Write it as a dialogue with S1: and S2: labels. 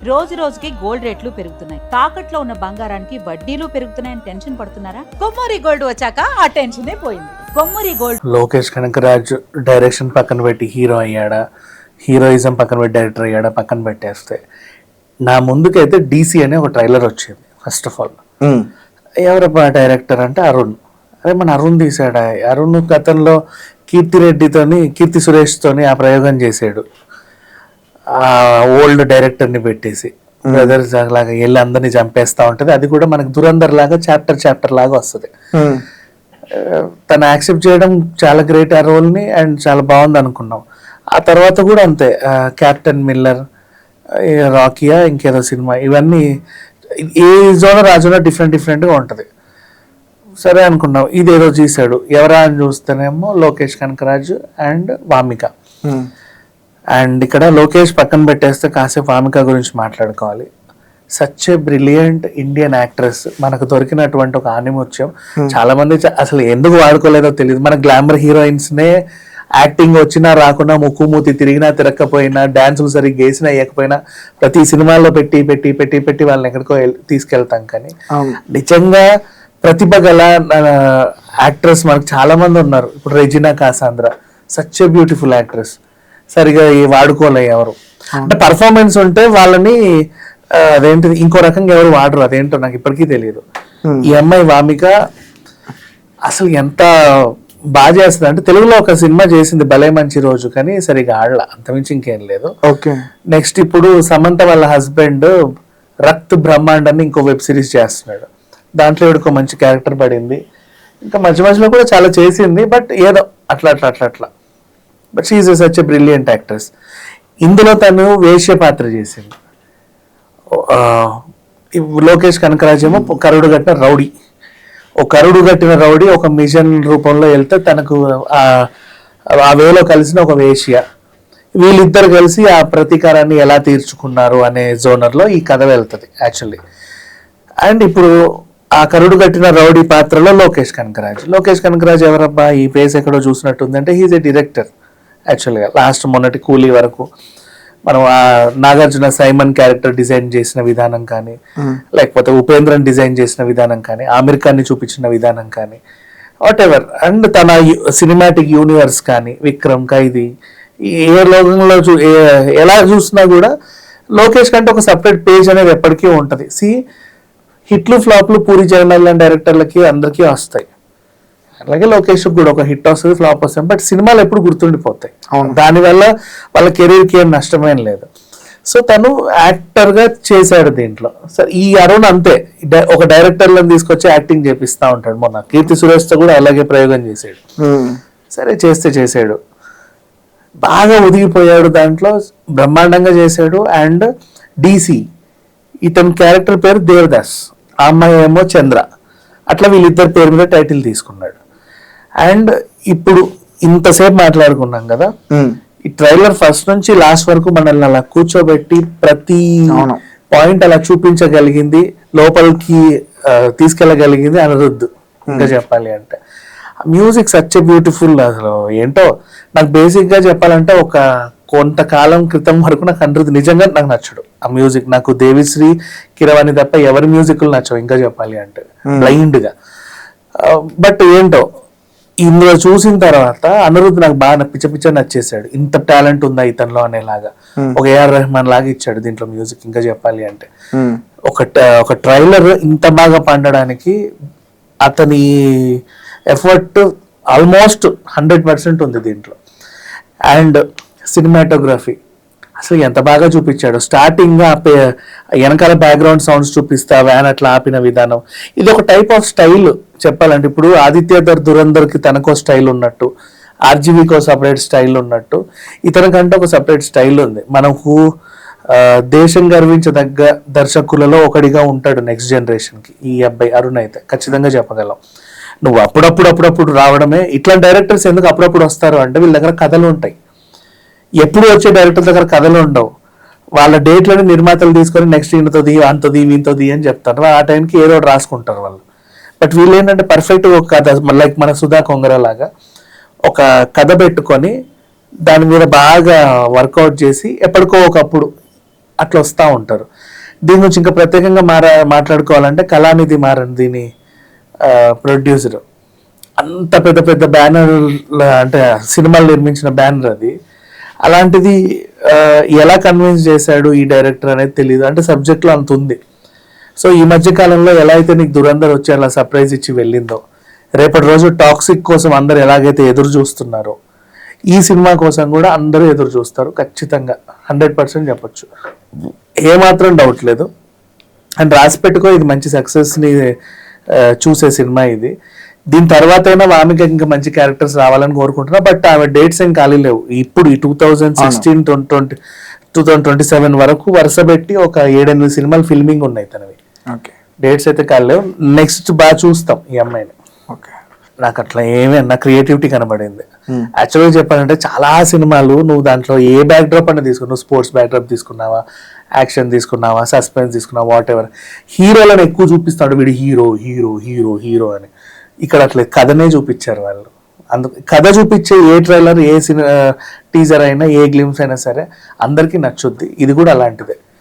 S1: రోజు రోజుకి గోల్డ్ రేట్లు పెరుగుతున్నాయి. తాకట్లో ఉన్న బంగారానికి వడ్డీలు పెరుగుతున్నాయని టెన్షన్ పడుతున్నారా? కొమ్మూరి గోల్డ్ వచ్చాక ఆ టెన్షనే పోయింది. కొమ్మూరి గోల్డ్.
S2: లోకేష్ కనకరాజ్ డైరెక్షన్ పక్కన పెట్టి హీరో అయ్యాడా, హీరోయిజం పక్కన పెట్టి డైరెక్టర్ అయ్యాడా పక్కన పెట్టేస్తే, నా ముందుకైతే డీసీ అనే ఒక ట్రైలర్ వచ్చింది. ఫస్ట్ ఆఫ్ ఆల్ ఎవరబ్బా డైరెక్టర్ అంటే అరుణ్. అరే మన అరుణ్ తీసాడా? అరుణ్ గతంలో కీర్తి సురేష్తోని ఆ ప్రయోగం చేసాడు. ఓల్డ్ డైరెక్టర్ని పెట్టేసి బ్రదర్స్ లాగా వెళ్ళి అందరినీ చంపేస్తా ఉంటది. అది కూడా మనకు దురందర్ లాగా చాప్టర్ లాగా వస్తుంది. తను యాక్సెప్ట్ చేయడం చాలా గ్రేట్ ఆ రోల్ని, అండ్ చాలా బాగుంది అనుకున్నాం. ఆ తర్వాత కూడా అంతే, క్యాప్టెన్ మిల్లర్, రాకియా, ఇంకేదో సినిమా, ఇవన్నీ ఏ జోనర్ ఆ జోనర్ డిఫరెంట్గా ఉంటుంది. సరే అనుకున్నాం, ఇదేదో చేశాడు. ఎవరా అని చూస్తేనేమో లోకేష్ కనకరాజు అండ్ వామిక. అండ్ ఇక్కడ లోకేష్ పక్కన పెట్టేస్తే కాసేపు వామిక గురించి మాట్లాడుకోవాలి. Such a brilliant Indian actress, మనకు దొరికినటువంటి ఒక ఆనిముత్యం. చాలా మంది అసలు ఎందుకు వాడుకోలేదో తెలియదు. మన గ్లామర్ హీరోయిన్స్ నే యాక్టింగ్ వచ్చినా రాకున్నా, ముక్కు మూతి తిరిగినా తిరగకపోయినా, డాన్సులు సరిగ్గా వేసినా వేయకపోయినా, ప్రతి సినిమాల్లో పెట్టి పెట్టి పెట్టి పెట్టి వాళ్ళని ఎక్కడికో తీసుకెళ్తాం. కానీ నిజంగా ప్రతిభ గల యాక్ట్రెస్ మనకు చాలా మంది ఉన్నారు. ఇప్పుడు Regina Cassandra, such a beautiful actress, సరిగా వాడుకోలే ఎవరు. అంటే పర్ఫార్మెన్స్ ఉంటే వాళ్ళని అదేంటిది ఇంకో రకంగా ఎవరు వాడరు. అదేంటో నాకు ఇప్పటికీ తెలియదు. ఈ అమ్మాయి వామిక అసలు ఎంత బాగా చేస్తుంది అంటే, తెలుగులో ఒక సినిమా చేసింది భలే మంచి రోజు, కానీ సరిగా ఆడలా, అంతమించి ఇంకేం లేదు. నెక్స్ట్ ఇప్పుడు సమంత వాళ్ళ హస్బెండ్ రక్త్ బ్రహ్మాండ్ అని ఇంకో వెబ్ సిరీస్ చేస్తున్నాడు. దాంట్లో ఇవిడికో మంచి క్యారెక్టర్ పడింది. ఇంకా మధ్య మధ్యలో కూడా చాలా చేసింది, బట్ ఏదో అట్లా. But she is such a brilliant actress. ఇందులో తను వేశ్య పాత్ర చేసింది. లోకేష్ కనకరాజ్ ఏమో కరుడు కట్టిన రౌడీ ఒక మిషన్ రూపంలో వెళ్తే తనకు ఆ వేలో కలిసిన ఒక వేశ్య. వీళ్ళిద్దరు కలిసి ఆ ప్రతీకారాన్ని ఎలా తీర్చుకున్నారు అనే జోనర్లో ఈ కథ వెళ్తుంది యాక్చువల్లీ. అండ్ ఇప్పుడు ఆ కరుడు కట్టిన రౌడీ పాత్రలో లోకేష్ కనకరాజ్ ఎవరబ్బా, ఈ ఫేస్ ఎక్కడో చూసినట్టుంది అంటే, హీజ్ ఏ డైరెక్టర్ యాక్చువల్గా. లాస్ట్ మొన్నటి కూలీ వరకు మనం ఆ నాగార్జున సైమన్ క్యారెక్టర్ డిజైన్ చేసిన విధానం కానీ, లేకపోతే ఉపేంద్రన్ డిజైన్ చేసిన విధానం కానీ, ఆమిర్ ఖాన్ని చూపించిన విధానం కానీ, వాట్ ఎవర్. అండ్ తన సినిమాటిక్ యూనివర్స్ కానీ, విక్రమ్, ఖైదీ, ఏ లోకంలో ఎలా చూసినా కూడా లోకేష్ కంటే ఒక సపరేట్ పేజ్ అనేది ఎప్పటికీ ఉంటుంది. హిట్లు ఫ్లాప్లు పూరి జగన్నాథ్ డైరెక్టర్లకి అందరికీ వస్తాయి. అలాగే లోకేష్ కూడా ఒక హిట్ వస్తుంది, ఫ్లాప్ వస్తుంది, బట్ సినిమాలు ఎప్పుడు గుర్తుండిపోతాయి. దానివల్ల వాళ్ళ కెరీర్కి ఏం నష్టమేం లేదు. సో తను యాక్టర్ గా చేశాడు దీంట్లో. సరే ఈ అరుణ్ అంతే, ఒక డైరెక్టర్లను తీసుకొచ్చి యాక్టింగ్ చేపిస్తా ఉంటాడు. మొన్న కీర్తి సురేష్ తో కూడా అలాగే ప్రయోగం చేశాడు. సరే చేశాడు, బాగా ఒదిగిపోయాడు, దాంట్లో బ్రహ్మాండంగా చేశాడు. అండ్ డీసీ, ఇతని క్యారెక్టర్ పేరు దేవదాస్, ఆ అమ్మాయి ఏమో చంద్ర. అట్లా వీళ్ళిద్దరి పేరు మీద టైటిల్ తీసుకున్నాడు. అండ్ ఇప్పుడు ఇంతసేపు మాట్లాడుకున్నాం కదా, ఈ ట్రైలర్ ఫస్ట్ నుంచి లాస్ట్ వరకు మనల్ని అలా కూర్చోబెట్టి ప్రతి పాయింట్ అలా చూపించగలిగింది, లోపలికి తీసుకెళ్ళగలిగింది అనిరుద్ధ్. ఇంకా చెప్పాలి అంటే మ్యూజిక్ సచ్ బ్యూటిఫుల్. అసలు ఏంటో నాకు బేసిక్ గా చెప్పాలంటే, ఒక కొంతకాలం క్రితం వరకు నాకు అనిరుద్ధ్ నిజంగా నాకు నచ్చడు. ఆ మ్యూజిక్ నాకు దేవిశ్రీ, కిరవాణి తప్ప ఎవరి మ్యూజిక్లు నచ్చవు ఇంకా చెప్పాలి అంటే, బ్లైండ్ గా. బట్ ఏంటో ఇందులో చూసిన తర్వాత అనిరుద్ధ్ నాకు బాగా పిచ్చ నచ్చేసాడు. ఇంత టాలెంట్ ఉందా ఇతనిలో అనేలాగా, ఒక ఏఆర్ రెహమాన్ లాగా ఇచ్చాడు దీంట్లో మ్యూజిక్ ఇంకా చెప్పాలి అంటే. ఒక ట్రైలర్ ఇంత బాగా పండడానికి అతని ఎఫర్ట్ ఆల్మోస్ట్ 100% ఉంది దీంట్లో. అండ్ సినిమాటోగ్రఫీ అసలు ఎంత బాగా చూపించాడు. స్టార్టింగ్ వెనకాల బ్యాక్గ్రౌండ్ సౌండ్స్ చూపిస్తా వ్యాన్ అట్లా ఆపిన విధానం, ఇది ఒక టైప్ ఆఫ్ స్టైల్ చెప్పాలంటే. ఇప్పుడు ఆదిత్య దురందర్కి తనకో స్టైల్ ఉన్నట్టు, ఆర్జీవీకో సపరేట్ స్టైల్ ఉన్నట్టు, ఇతనికంటే ఒక సపరేట్ స్టైల్ ఉంది. మనకు దేశం గర్వించదగ్గ దర్శకులలో ఒకడిగా ఉంటాడు నెక్స్ట్ జనరేషన్కి ఈ అబ్బాయి అరుణ్. అయితే ఖచ్చితంగా చెప్పగలం. నువ్వు అప్పుడప్పుడు రావడమే. ఇట్లాంటి డైరెక్టర్స్ ఎందుకు అప్పుడప్పుడు వస్తారు అంటే, వీళ్ళ దగ్గర కథలు ఉంటాయి. ఎప్పుడు వచ్చే డైరెక్టర్ దగ్గర కథలు ఉండవు. వాళ్ళ డేట్లని నిర్మాతలు తీసుకొని నెక్స్ట్ ఈయనతోది అంతది వీంతోది అని చెప్తారు. ఆ టైంకి ఏదో రాసుకుంటారు వాళ్ళు. బట్ వీళ్ళు ఏంటంటే పర్ఫెక్ట్ ఒక కథ, లైక్ మన సుధా కొంగర లాగా ఒక కథ పెట్టుకొని దాని మీద బాగా వర్కౌట్ చేసి ఎప్పటికో ఒకప్పుడు అట్లా వస్తూ ఉంటారు. దీని గురించి ఇంకా ప్రత్యేకంగా మాట్లాడుకోవాలంటే కళానిధి మారన్ దీని ప్రొడ్యూసర్. అంత పెద్ద పెద్ద బ్యానర్ అంటే సినిమాలు నిర్మించిన బ్యానర్ అది. అలాంటిది ఎలా కన్విన్స్ చేశాడు ఈ డైరెక్టర్ అనేది తెలియదు. అంటే సబ్జెక్ట్లో అంత ఉంది. సో ఈ మధ్య కాలంలో ఎలా అయితే నీకు దురంధర్ వచ్చి అలా సర్ప్రైజ్ ఇచ్చి వెళ్ళిందో, రేపటి రోజు టాక్సిక్ కోసం అందరు ఎలాగైతే ఎదురు చూస్తున్నారో ఈ సినిమా కోసం కూడా అందరూ ఎదురు చూస్తారు ఖచ్చితంగా. 100% చెప్పొచ్చు, ఏమాత్రం డౌట్ లేదు. అండ్ రాసి పెట్టుకో, ఇది మంచి సక్సెస్ని చూసే సినిమా ఇది. దీని తర్వాత అయినా ఆమెకి ఇంకా మంచి క్యారెక్టర్స్ రావాలని కోరుకుంటున్నా. బట్ ఆమె డేట్స్ ఏం ఖాళీ లేవు. ఇప్పుడు ఈ 2016 2027 వరకు వరుస పెట్టి ఒక 7-8 సినిమాలు ఫిల్మింగ్ ఉన్నాయి తనవి. డేట్స్ అయితే ఖాళీ లేవు. నెక్స్ట్ బాగా చూస్తాం ఈ అమ్మాయిని. నాకు అట్లా నా క్రియేటివిటీ కనబడింది. యాక్చువల్గా చెప్పాలంటే చాలా సినిమాలు నువ్వు దాంట్లో ఏ బ్యాక్ డ్రాప్ అనేది తీసుకున్నావు, నువ్వు స్పోర్ట్స్ బ్యాక్ డ్రాప్ తీసుకున్నావా, యాక్షన్ తీసుకున్నావా, సస్పెన్స్ తీసుకున్నావా, వాట్ ఎవర్, హీరోలను ఎక్కువ చూపిస్తాడు వీడు హీరో హీరో హీరో హీరో అని. ఇక్కడ అట్లా కథనే చూపించారు వాళ్ళు. అందుకు కథ చూపించే ఏ ట్రైలర్, ఏ సినిమా టీజర్ అయినా, ఏ గ్లిమ్స్ అయినా సరే అందరికీ నచ్చుద్ది. ఇది కూడా అలాంటిదే.